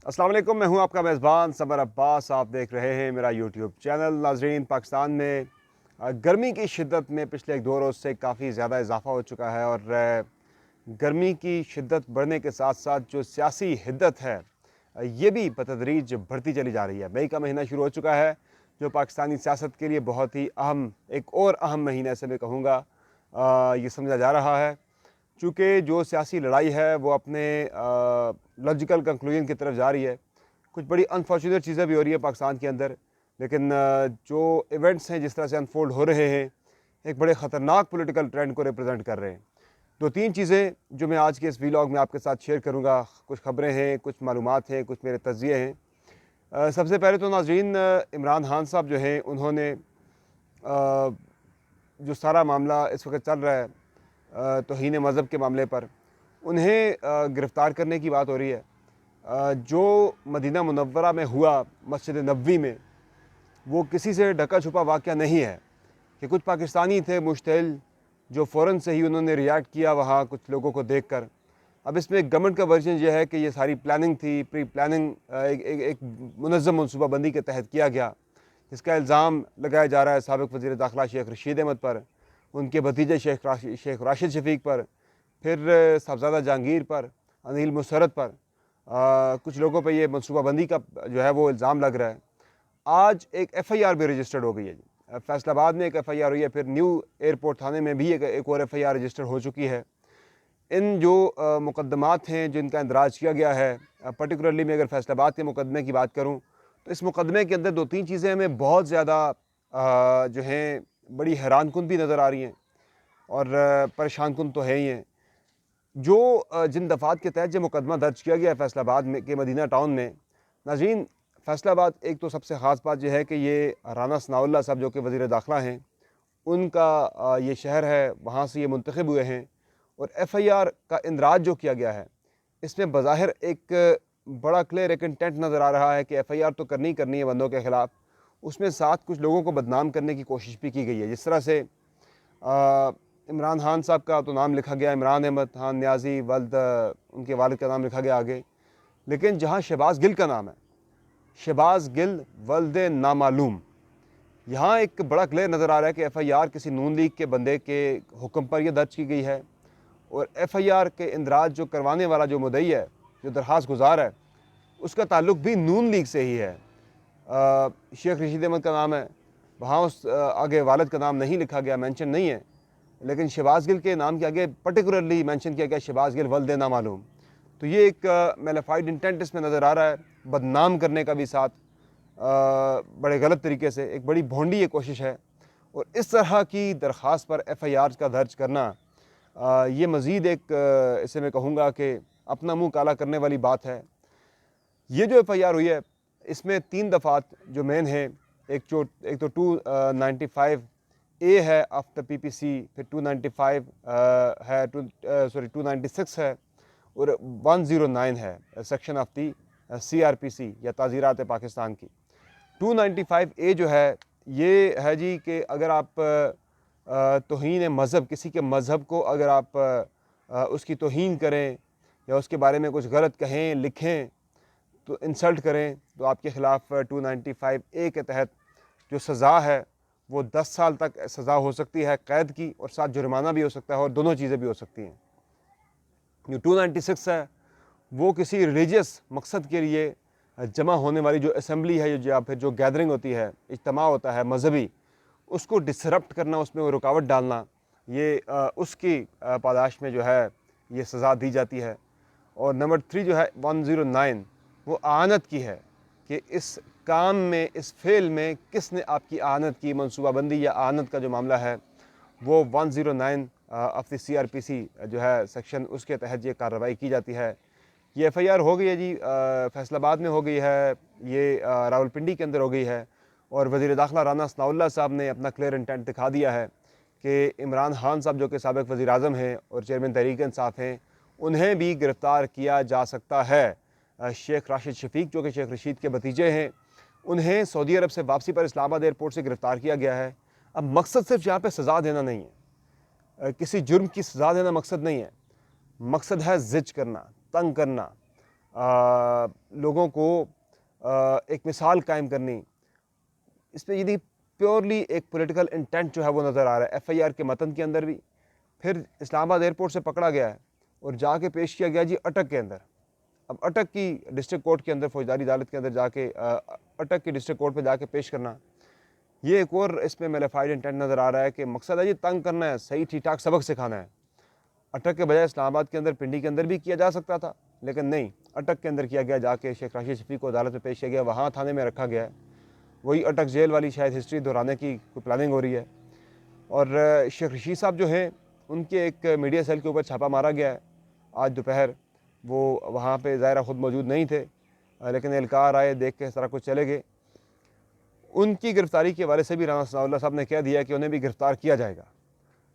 अस्सलाम वालेकुम, मैं हूं आपका मेज़बान समर अब्बास। आप देख रहे हैं मेरा यूट्यूब चैनल। नाजरीन, पाकिस्तान में गर्मी की शिद्दत में पिछले एक दो रोज़ से काफ़ी ज़्यादा इजाफ़ा हो चुका है और गर्मी की शिद्दत बढ़ने के साथ साथ जो सियासी हिद्दत है ये भी बतदरीज बढ़ती चली जा रही है। मई का महीना शुरू हो चुका है जो पाकिस्तानी सियासत के लिए बहुत ही अहम, एक और अहम महीना ऐसे मैं कहूँगा ये समझा जा रहा है। चूँकि जो सियासी लड़ाई है वो अपने लॉजिकल कंक्लूजन की तरफ जा रही है। कुछ बड़ी अनफॉर्चुनेट चीज़ें भी हो रही है पाकिस्तान के अंदर, लेकिन जो इवेंट्स हैं जिस तरह से अनफोल्ड हो रहे हैं एक बड़े ख़तरनाक पॉलिटिकल ट्रेंड को रिप्रेजेंट कर रहे हैं। दो तीन चीज़ें जो मैं आज के इस वीलॉग में आपके साथ शेयर करूँगा, कुछ ख़बरें हैं, कुछ मालूमात हैं, कुछ मेरे तज़्ज़िये हैं। सबसे पहले तो नाज़रीन, इमरान खान साहब जो हैं उन्होंने जो सारा मामला इस वक्त चल रहा है तौहीन मज़हब के मामले पर, उन्हें गिरफ़्तार करने की बात हो रही है। जो मदीना मुनव्वरा में हुआ मस्जिद नबवी में, वो किसी से ढका छुपा वाक़या नहीं है कि कुछ पाकिस्तानी थे मुश्तिल जो फ़ौरन से ही उन्होंने रिएक्ट किया वहाँ कुछ लोगों को देखकर। अब इसमें गवर्नमेंट का वर्जन यह है कि ये सारी प्लानिंग थी, प्री प्लानिंग एक मुनज़्ज़म मनसूबाबंदी के तहत किया गया, जिसका इल्ज़ाम लगाया जा रहा है साबिक़ वज़ीर दाखिला शेख रशीद अहमद पर, उनके भतीजे शेख राशिद शफ़ीक पर, फिर साहबज़ादा जहांगीर पर, अनिल मुसर्रत पर, कुछ लोगों पे ये मनसूबाबंदी का जो है वो इल्ज़ाम लग रहा है। आज एक FIR भी रजिस्टर्ड हो गई है जी। फैसलाबाद में एक FIR हुई है, फिर न्यू एयरपोर्ट थाने में भी एक और FIR रजिस्टर्ड हो चुकी है। इन जो मुकदमात हैं जिनका इंदराज किया गया है, पर्टिकुलरली मैं अगर फैसलाबाद के मुकदमे की बात करूँ तो इस मुकदमे के अंदर दो तीन चीज़ें हमें बहुत ज़्यादा जो हैं बड़ी हैरानकुन भी नज़र आ रही हैं और परेशानकुन तो है ही हैं। जो जिन दफ़ात के तहत जो मुकदमा दर्ज किया गया है फैसलाबाद में के मदीना टाउन में, नाज़रीन, फैसलाबाद एक तो सबसे ख़ास बात यह है कि ये राना सनाउल्लाह साहब जो कि वज़ीर दाखिला हैं उनका ये शहर है, वहाँ से ये मुंतखब हुए हैं। और FIR का इंदराज जो किया गया है इसमें बज़ाहिर एक बड़ा क्लियर एक इंटेंट नज़र आ रहा है कि FIR तो करनी ही करनी है बंदों के ख़िलाफ़। उसमें साथ कुछ लोगों को बदनाम करने की कोशिश भी की गई है। जिस तरह से इमरान खान साहब का तो नाम लिखा गया, इमरान अहमद खान न्याज़ी वल्द, उनके वालिद का नाम लिखा गया आगे, लेकिन जहाँ शहबाज़ गिल का नाम है, शहबाज़ गिल वल्द नामालूम, यहाँ एक बड़ा क्लियर नज़र आ रहा है कि FIR किसी नून लीग के बंदे के हुक्म पर यह दर्ज की गई है। और FIR के इंदराज जो करवाने वाला जो मुद्दई है, जो दरख्वास्त गुजार है, उसका ताल्लुक भी नून लीग से ही है। शेख रशीद अहमद का नाम है, वहाँ उस आगे वालिद का नाम नहीं लिखा गया, मेंशन नहीं है, लेकिन शहबाज़ गिल के नाम के आगे पर्टिकुलरली मेंशन किया गया शहबाज़ गिल वल्द नामालूम। तो ये एक मेलिफाइड इंटेंट इसमें नज़र आ रहा है, बदनाम करने का भी साथ बड़े गलत तरीके से, एक बड़ी भोंडी ये कोशिश है। और इस तरह की दरख्वास्त पर FIR का दर्ज करना ये मज़ीद एक इसे मैं कहूँगा कि अपना मुँह काला करने वाली बात है। ये जो FIR हुई है इसमें 3 दफ़ात जो मेन है, एक तो 295A है ऑफ द PPC, फिर 295 है 296 है और 109 है सेक्शन ऑफ दी CRPC या ताज़ीरात पाकिस्तान की। 295A जो है ये है जी कि अगर आप तौहीन मज़हब, किसी के मज़हब को अगर आप उसकी तौहीन करें या उसके बारे में कुछ गलत कहें, लिखें, तो इंसल्ट करें, तो आपके ख़िलाफ़ 295A के तहत जो सज़ा है वो 10 साल तक सज़ा हो सकती है क़ैद की, और साथ जुर्माना भी हो सकता है और दोनों चीज़ें भी हो सकती हैं। जो 296 है वो किसी रिलीजियस मकसद के लिए जमा होने वाली जो असम्बली है या फिर जो गैदरिंग होती है, इज्तिमा होता है मजहबी, उसको डिसरप्ट करना, उसमें वो रुकावट डालना, ये उसकी पादाश में जो है ये सज़ा दी जाती है। और नंबर 3 जो है 109, वो आनत की है कि इस काम में, इस फेल में किसने आपकी आनत की, मनसूबाबंदी या आनत का जो मामला है वो 109 ऑफ द CRPC जो है सेक्शन, उसके तहत ये कार्रवाई की जाती है। ये FIR हो गई है जी, फैसलाबाद में हो गई है, ये रावलपिंडी के अंदर हो गई है, और वज़ीर दाखिला राना सनाउल्लाह साहब ने अपना क्लियर इंटेंट दिखा दिया है कि इमरान खान साहब जो कि साबिक़ वज़ीर आज़म हैं और चेयरमैन तहरीक इंसाफ हैं, उन्हें भी गिरफ़्तार किया जा सकता है। शेख राशिद शफ़ीक जो कि शेख रशीद के भतीजे हैं, उन्हें सऊदी अरब से वापसी पर इस्लामाबाद एयरपोर्ट से गिरफ़्तार किया गया है। अब मकसद सिर्फ यहाँ पे सज़ा देना नहीं है, किसी जुर्म की सज़ा देना मकसद नहीं है, मकसद है ज़िज करना, तंग करना, लोगों को एक मिसाल कायम करनी, इसमें यदि प्योरली एक पॉलिटिकल इंटेंट जो है वो नज़र आ रहा है। एफआईआर के मतन के अंदर भी, फिर इस्लामाबाद एयरपोर्ट से पकड़ा गया है और जाके पेश किया गया जी अटक के अंदर। अब अटक की डिस्ट्रिक्ट कोर्ट के अंदर, फौजदारी अदालत के अंदर जाके अटक की डिस्ट्रिक्ट कोर्ट पे जाके पेश करना, ये एक और इसमें मेलिफाइड इंटेंट नज़र आ रहा है कि मकसद है जी तंग करना है, सही ठीक ठाक सबक सिखाना है। अटक के बजाय इस्लामाबाद के अंदर, पिंडी के अंदर भी किया जा सकता था, लेकिन नहीं, अटक के अंदर किया गया। जाके शेख राशिद शफीक को अदालत में पेश किया गया, वहाँ थाने में रखा गया है। वही अटक जेल वाली शायद हिस्ट्री दोहराने की कोई प्लानिंग हो रही है। और शेख रशीद साहब जो हैं, उनके एक मीडिया सेल के ऊपर छापा मारा गया है आज दोपहर। वो वहाँ पे ज़ाहिर खुद मौजूद नहीं थे, लेकिन एहलकार आए, देख के सारा कुछ चले गए। उनकी गिरफ्तारी के हवाले से भी राना सनाउल्लाह साहब ने कह दिया कि उन्हें भी गिरफ़्तार किया जाएगा।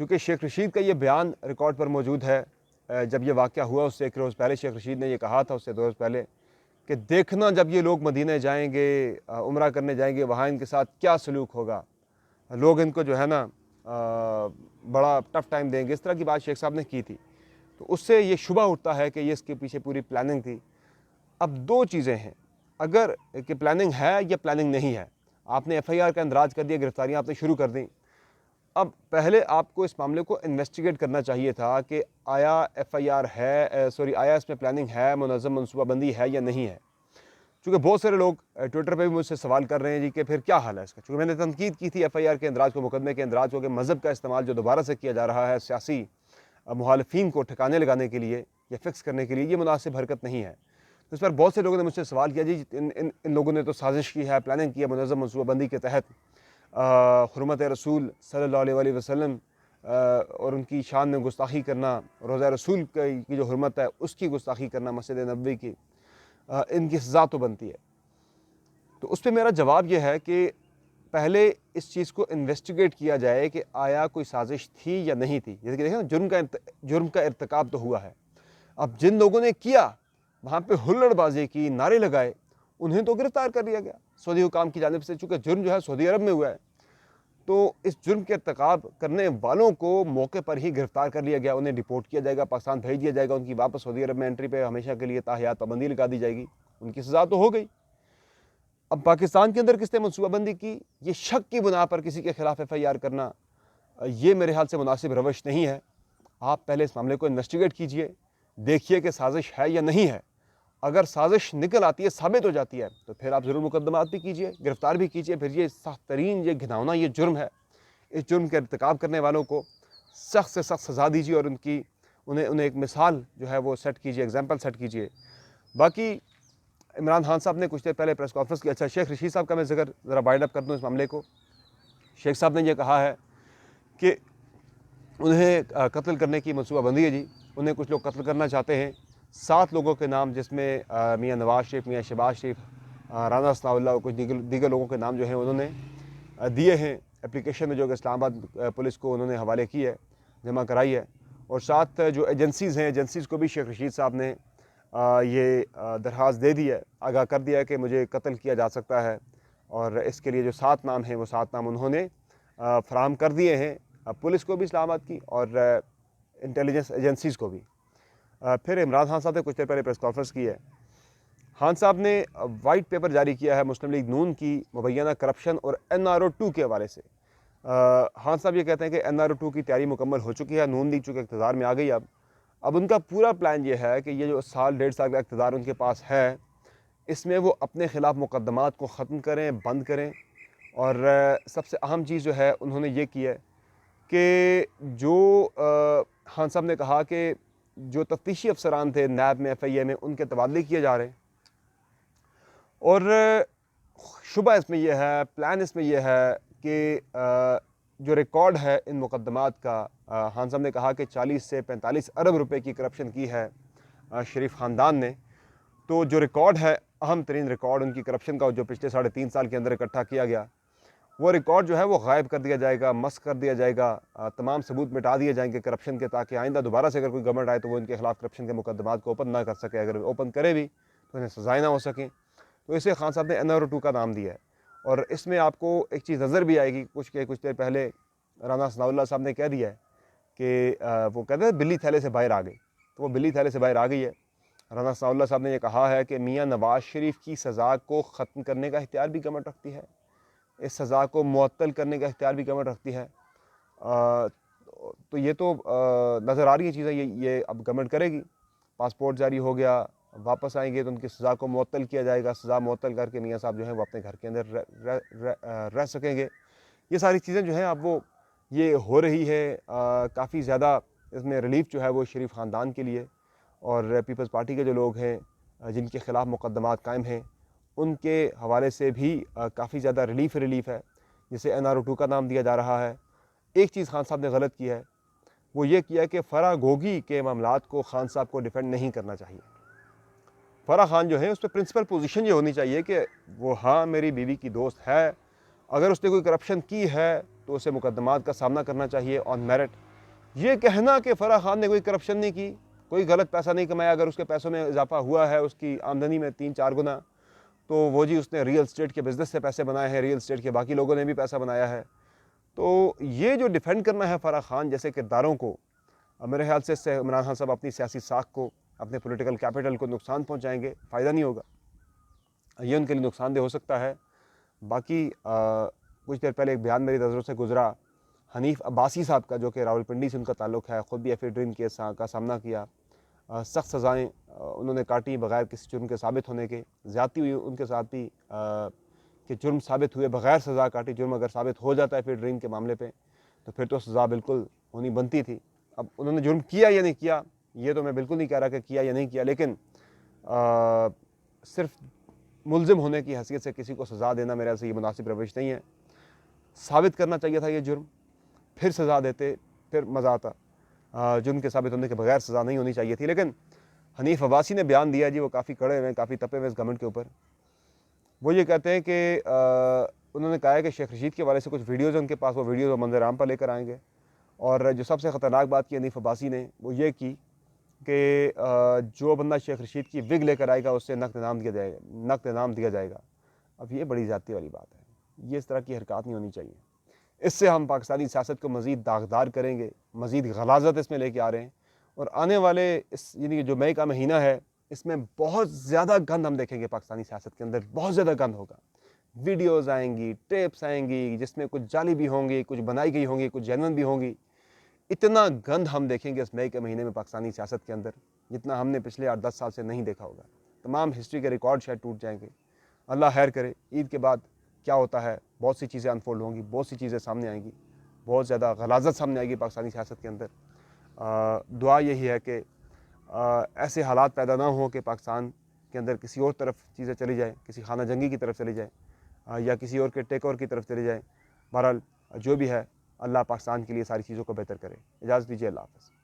चूँकि शेख रशीद का ये बयान रिकॉर्ड पर मौजूद है, जब ये वाक़या हुआ उससे एक रोज़ पहले शेख रशीद ने ये कहा था, उससे 2 रोज़ पहले, कि देखना जब ये लोग मदीने जाएंगे, उम्रा करने जाएंगे, वहाँ इनके साथ क्या सलूक होगा, लोग इनको जो है ना बड़ा टफ़ टाइम देंगे। इस तरह की बात शेख साहब ने की थी। तो उससे ये शुबा उठता है कि ये इसके पीछे पूरी प्लानिंग थी। अब 2 चीज़ें हैं, अगर कि प्लानिंग है या प्लानिंग नहीं है। आपने एफआईआर का इंदराज कर दिया, गिरफ्तारियाँ आपने शुरू कर दी। अब पहले आपको इस मामले को इन्वेस्टिगेट करना चाहिए था कि आया एफआईआर है, आया इसमें प्लानिंग है, मुनज़्ज़म मनसूबाबंदी है या नहीं है। चूँकि बहुत सारे लोग ट्विटर पे भी मुझसे सवाल कर रहे हैं जी कि फिर क्या हाल है इसका। चूँकि मैंने तनकीद की थी एफआईआर के इंदराज को, मुकदमे के इंदराज को, कि मज़हब का इस्तेमाल जो दोबारा से किया जा रहा है सियासी मुखालिफिन को ठिकाने लगाने के लिए या फिक्स करने के लिए, ये मुनासिब हरकत नहीं है। तो इस पर बहुत से लोगों ने मुझसे सवाल किया जी इन लोगों ने तो साजिश की है, प्लानिंग की है मुनज़्ज़म मनसूबाबंदी के तहत हुर्मत रसूल सल्लल्लाहु अलैहि वसल्लम और उनकी शान में गुस्ताखी करना, रोज़ा रसूल की जो हुर्मत है उसकी गुस्ताखी करना, मस्जिद नबवी की, इनकी सज़ा तो बनती है। तो उस पर मेरा जवाब यह है कि पहले इस चीज़ को इन्वेस्टिगेट किया जाए कि आया कोई साजिश थी या नहीं थी। जैसे कि देखें ना, जुर्म का इर्तिकाब तो हुआ है। अब जिन लोगों ने किया, वहाँ पे हुल्लड़बाजी की, नारे लगाए, उन्हें तो गिरफ्तार कर लिया गया सऊदी हुकाम की जानिब से। चूँकि जुर्म जो है सऊदी अरब में हुआ है, तो इस जुर्म के इर्तिकाब करने वालों को मौके पर ही गिरफ्तार कर लिया गया। उन्हें डिपोर्ट किया जाएगा, पाकिस्तान भेज दिया जाएगा, उनकी वापस सऊदी अरब में एंट्री पे हमेशा के लिए ताहियात पाबंदी लगा दी जाएगी। उनकी सज़ा तो हो गई। अब पाकिस्तान के अंदर किसने मनसूबाबंदी की, ये शक की बुना पर किसी के खिलाफ एफआईआर करना, ये मेरे ख्याल से मुनासिब रवश नहीं है। आप पहले इस मामले को इन्वेस्टिगेट कीजिए, देखिए कि साजिश है या नहीं है। अगर साजिश निकल आती है, साबित हो जाती है, तो फिर आप ज़रूर मुकदमात भी कीजिए, गिरफ्तार भी कीजिए। फिर ये सख्त तरीन, ये घिनौना ये जुर्म है, इस जुर्म के इर्तिकाब करने वालों को सख्त से सख्त सज़ा दीजिए और उन्हें एक मिसाल जो है वो सेट कीजिए, एग्जाम्पल सेट कीजिए। बाकी इमरान खान साहब ने कुछ देर पहले प्रेस कॉन्फ्रेंस की। अच्छा, शेख रशीद साहब का मैं जिक्र ज़रा वाइड अप कर दूँ इस मामले को। शेख साहब ने यह कहा है कि उन्हें कत्ल करने की मनसूबाबंदी है जी। उन्हें कुछ लोग कत्ल करना चाहते हैं। 7 लोगों के नाम, जिसमें मियाँ नवाज शरीफ, मियाँ शहबाज शरीफ, राना सनाउल्लाह और कुछ दीगर लोगों के नाम जो हैं उन्होंने दिए हैं एप्लीकेशन में, जो कि इस्लामाबाद पुलिस को उन्होंने हवाले की है, जमा कराई है। और साथ जो एजेंसीज़ हैं, एजेंसीज़ को भी शेख रशीद साहब ने ये दरख्वास्त दे दी है, आगाह कर दिया है कि मुझे कत्ल किया जा सकता है। और इसके लिए जो 7 नाम हैं, वो 7 नाम उन्होंने फराहम कर दिए हैं पुलिस को भी इस्लामाबाद की, और इंटेलिजेंस एजेंसीज़ को भी। फिर इमरान खान साहब ने कुछ देर पहले प्रेस कॉन्फ्रेंस की है। खान साहब ने वाइट पेपर जारी किया है मुस्लिम लीग नून की मुबैना करप्शन और NRO 2 के हवाले से। खान साहब ये कहते हैं कि NRO 2 की तैयारी मुकम्मल हो चुकी है, नून लीग चूँकि इक़्तिदार में आ गई। अब उनका पूरा प्लान ये है कि ये जो साल 1.5 साल का इक़्तिदार उनके पास है, इसमें वो अपने ख़िलाफ़ मुकदमात को ख़त्म करें, बंद करें। और सबसे अहम चीज़ जो है उन्होंने ये की है कि जो खान साहब ने कहा कि जो तफ्तीशी अफसरान थे नैब में, FIA में, उनके तबादले किए जा रहे हैं। और शुबा इसमें यह है, प्लान इसमें यह है कि जो रिकॉर्ड है इन मुकदमात का, खान साहब ने कहा कि 40 से 45 अरब रुपए की करप्शन की है शरीफ ख़ानदान ने। तो जो रिकॉर्ड है, अहम तरीन रिकॉर्ड उनकी करप्शन का, जो पिछले 3.5 साल के अंदर इकट्ठा किया गया, वो रिकॉर्ड जो है वो गायब कर दिया जाएगा, मस्क कर दिया जाएगा, तमाम सबूत मिटा दिए जाएंगे करप्शन के, ताकि आइंदा दोबारा से अगर कोई गवर्नमेंट आए तो वो इनके खिलाफ करप्शन के मुकदमात को ओपन ना कर सके। अगर ओपन करे भी तो इन्हें सजाएँ ना हो सकें। तो इसे खान साहब ने NRO 2 का नाम दिया है। और इसमें आपको एक चीज़ नज़र भी आएगी, कुछ देर पहले राना सनाउल्लाह साहब ने कह दिया है कि वो कहते हैं बिल्ली थैले से बाहर आ गई, तो वो बिल्ली थैले से बाहर आ गई है। राना सनाउल्लाह साहब ने यह कहा है कि मियाँ नवाज शरीफ की सज़ा को ख़त्म करने का इख्तियार भी गवर्नमेंट रखती है, इस सज़ा को मुअत्तल करने का इख्तियार भी गवर्नमेंट रखती है। तो ये तो नज़र आ रही है चीज़ें, ये अब गवर्नमेंट करेगी। पासपोर्ट जारी हो गया, वापस आएंगे तो उनकी सज़ा को मुअत्तल किया जाएगा, सज़ा मुअत्तल करके मियाँ साहब जो हैं वो अपने घर के अंदर रह सकेंगे। ये सारी चीज़ें जो हैं अब वो ये हो रही है। काफ़ी ज़्यादा इसमें रिलीफ जो है वो शरीफ ख़ानदान के लिए और पीपल्स पार्टी के जो लोग हैं जिनके ख़िलाफ़ मुकदमात कायम हैं उनके हवाले से भी काफ़ी ज़्यादा रिलीफ है, जिसे NRO2 का नाम दिया जा रहा है। एक चीज़ खान साहब ने गलत किया है, वो ये किया कि फ़राह गोगी के मामलात को खान साहब को डिफेंड नहीं करना चाहिए। फ़राह खान जो है उस पर प्रिंसिपल पोजीशन ये होनी चाहिए कि वो हाँ मेरी बीवी की दोस्त है, अगर उसने कोई करप्शन की है तो उसे मुकदमात का सामना करना चाहिए ऑन मेरिट। ये कहना कि फ़राह खान ने कोई करप्शन नहीं की, कोई गलत पैसा नहीं कमाया, अगर उसके पैसों में इजाफा हुआ है उसकी आमदनी में 3-4 गुना, तो वो जी उसने रियल इस्टेट के बिज़नेस से पैसे बनाए हैं, रियल इस्टेट के बाकी लोगों ने भी पैसा बनाया है। तो ये जो डिफेंड करना है फ़राह खान जैसे किरदारों को, मेरे ख्याल से इमरान खान साहब अपनी सियासी साख को, अपने पॉलिटिकल कैपिटल को नुकसान पहुंचाएंगे, फ़ायदा नहीं होगा, ये उनके लिए नुकसानदेह हो सकता है। बाकी कुछ देर पहले एक बयान मेरी नज़रों से गुजरा हनीफ अब्बासी साहब का, जो कि रावलपिंडी से उनका ताल्लुक़ है, ख़ुद भी एफिड्रिन केस का सामना किया, सख्त सज़ाएँ उन्होंने काटी बग़ैर किसी जुर्म के साबित होने के, ज़्यादती हुई उनके साथ भी कि जुर्म साबित हुए बग़ैर सज़ा काटी। जुर्म अगर साबित हो जाता है एफिड्रिन के मामले पे तो फिर तो सज़ा बिल्कुल होनी बनती थी। अब उन्होंने जुर्म किया या नहीं किया ये तो मैं बिल्कुल नहीं कह रहा कि किया या नहीं किया, लेकिन सिर्फ मुल्ज़िम होने की हैसियत से किसी को सज़ा देना मेरे ख्याल से ये मुनासिब रवैश नहीं है। साबित करना चाहिए था ये जुर्म, फिर सज़ा देते, फिर मज़ा आता। जुर्म के साबित होने के बगैर सज़ा नहीं होनी चाहिए थी। लेकिन हनीफ अब्बासी ने बयान दिया जी, वो काफ़ी कड़े हुए हैं, काफ़ी तपे हुए इस गवर्नमेंट के ऊपर। वो ये कहते हैं कि उन्होंने कहा है कि शेख रशीद के वाले से कुछ वीडियोज़ हैं उनके पास, वो वीडियोज़ वो मंजर आम पर लेकर आएंगे। और जो सबसे ख़तरनाक बात की हनीफ अब्बासी ने वो ये की कि जो बंदा शेख रशीद की विग लेकर आएगा उससे नक़द इनाम दिया जाएगा। अब ये बड़ी ज़्यादती वाली बात है, ये इस तरह की हरकत नहीं होनी चाहिए। इससे हम पाकिस्तानी सियासत को मज़ीद दागदार करेंगे, मज़ीद गलाज़त इसमें लेके आ रहे हैं। और आने वाले इस यानी कि जो मई का महीना है इसमें बहुत ज़्यादा गंद हम देखेंगे पाकिस्तानी सियासत के अंदर, बहुत ज़्यादा गंद होगा। वीडियोज़ आएंगी, टेप्स आएंगी जिसमें कुछ जाली भी होंगी, कुछ बनाई गई होंगी, कुछ जेन्युइन भी होंगी। इतना गंद हम देखेंगे इस मई के महीने में पाकिस्तानी सियासत के अंदर जितना हमने पिछले 8-10 साल से नहीं देखा होगा। तमाम हिस्ट्री के रिकॉर्ड शायद टूट जाएंगे। अल्लाह खैर करे, ईद के बाद क्या होता है, बहुत सी चीज़ें अनफोल्ड होंगी, बहुत सी चीज़ें सामने आएंगी, बहुत ज़्यादा गलाज़त सामने आएगी पाकिस्तानी सियासत के अंदर। दुआ यही है कि ऐसे हालात पैदा ना हो कि पाकिस्तान के अंदर किसी और तरफ चीज़ें चली जाए, किसी खाना जंगी की तरफ चली जाए या किसी और के टेक ओवर की तरफ चली जाए। बहरहाल जो भी है, अल्लाह पाकिस्तान के लिए सारी चीज़ों को बेहतर करे। इजाज़त दीजिए, अल्लाह हाफ़िज़।